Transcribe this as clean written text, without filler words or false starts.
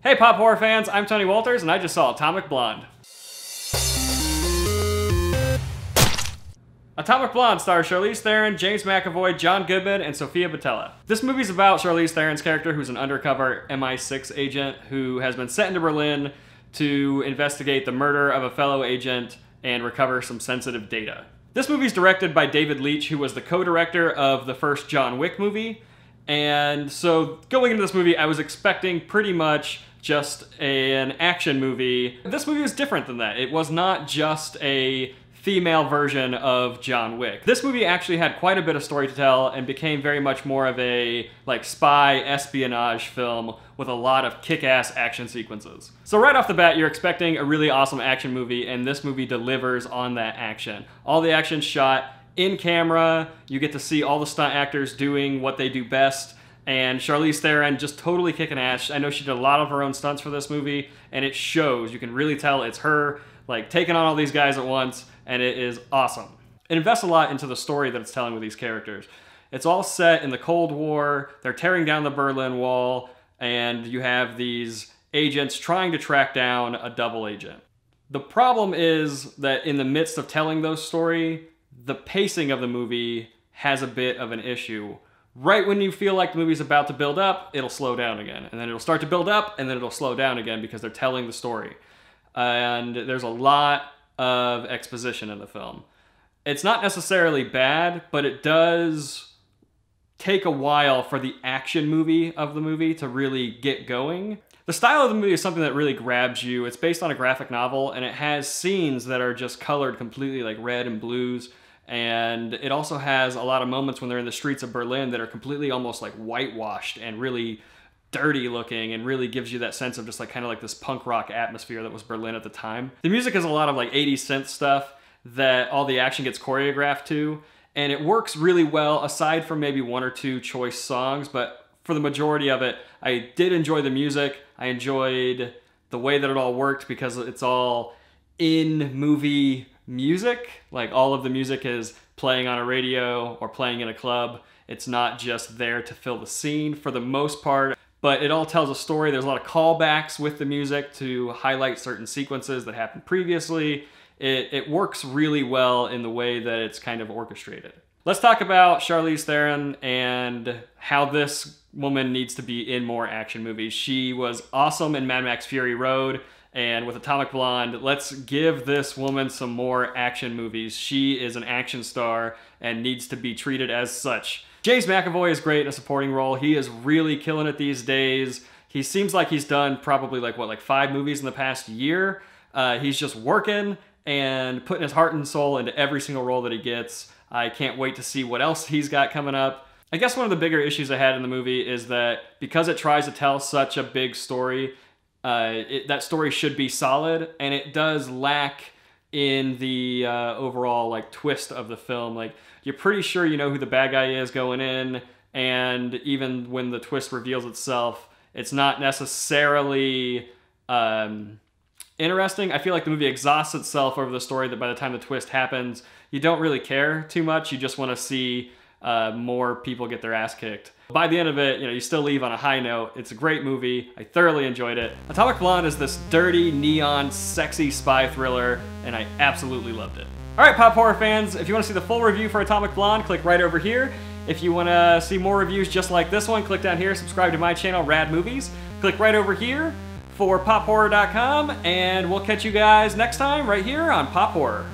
Hey Pop Horror fans, I'm Tony Walters and I just saw Atomic Blonde. Atomic Blonde stars Charlize Theron, James McAvoy, John Goodman, and Sofia Boutella. This movie's about Charlize Theron's character, who's an undercover MI6 agent who has been sent into Berlin to investigate the murder of a fellow agent and recover some sensitive data. This movie's directed by David Leitch, who was the co-director of the first John Wick movie. And so going into this movie, I was expecting pretty much just an action movie. This movie was different than that. It was not just a female version of John Wick. This movie actually had quite a bit of story to tell and became very much more of a spy espionage film with a lot of kick-ass action sequences. So right off the bat, you're expecting a really awesome action movie, and this movie delivers on that action. All the action's shot in camera. You get to see all the stunt actors doing what they do best, and Charlize Theron just totally kicking ass. I know she did a lot of her own stunts for this movie, and it shows. You can really tell it's her taking on all these guys at once, and it is awesome. It invests a lot into the story that it's telling with these characters. It's all set in the Cold War. They're tearing down the Berlin Wall, and you have these agents trying to track down a double agent. The problem is that in the midst of telling those stories, the pacing of the movie has a bit of an issue. Right when you feel like the movie's about to build up, it'll slow down again. And then it'll start to build up, and then it'll slow down again because they're telling the story. And there's a lot of exposition in the film. It's not necessarily bad, but it does take a while for the action movie of the movie to really get going. The style of the movie is something that really grabs you. It's based on a graphic novel, and it has scenes that are just colored completely like red and blues. And it also has a lot of moments when they're in the streets of Berlin that are completely almost like whitewashed and really dirty looking, and really gives you that sense of just kind of this punk rock atmosphere that was Berlin at the time. The music is a lot of 80s synth stuff that all the action gets choreographed to, and it works really well aside from maybe one or two choice songs, but for the majority of it, I did enjoy the music. I enjoyed the way that it all worked because it's all in movie music. All of the music is playing on a radio or playing in a club. It's not just there to fill the scene for the most part, but it all tells a story. There's a lot of callbacks with the music to highlight certain sequences that happened previously. It works really well in the way that it's kind of orchestrated. Let's talk about Charlize Theron and how this woman needs to be in more action movies. She was awesome in Mad Max Fury Road, and with Atomic Blonde, let's give this woman some more action movies. She is an action star and needs to be treated as such. James McAvoy is great in a supporting role. He is really killing it these days. He seems like he's done probably 5 movies in the past year. He's just working and putting his heart and soul into every single role that he gets. I can't wait to see what else he's got coming up. I guess one of the bigger issues I had in the movie is that because it tries to tell such a big story, that story should be solid, and it does lack in the overall twist of the film. You're pretty sure you know who the bad guy is going in, and even when the twist reveals itself, it's not necessarily interesting. I feel like the movie exhausts itself over the story that by the time the twist happens, you don't really care too much. You just want to see more people get their ass kicked. By the end of it, you still leave on a high note. It's a great movie. I thoroughly enjoyed it. Atomic Blonde is this dirty, neon, sexy spy thriller, and I absolutely loved it. All right, Pop Horror fans, if you want to see the full review for Atomic Blonde, click right over here. If you want to see more reviews just like this one, click down here, subscribe to my channel, Rad Movies. Click right over here for PopHorror.com, and we'll catch you guys next time right here on Pop Horror.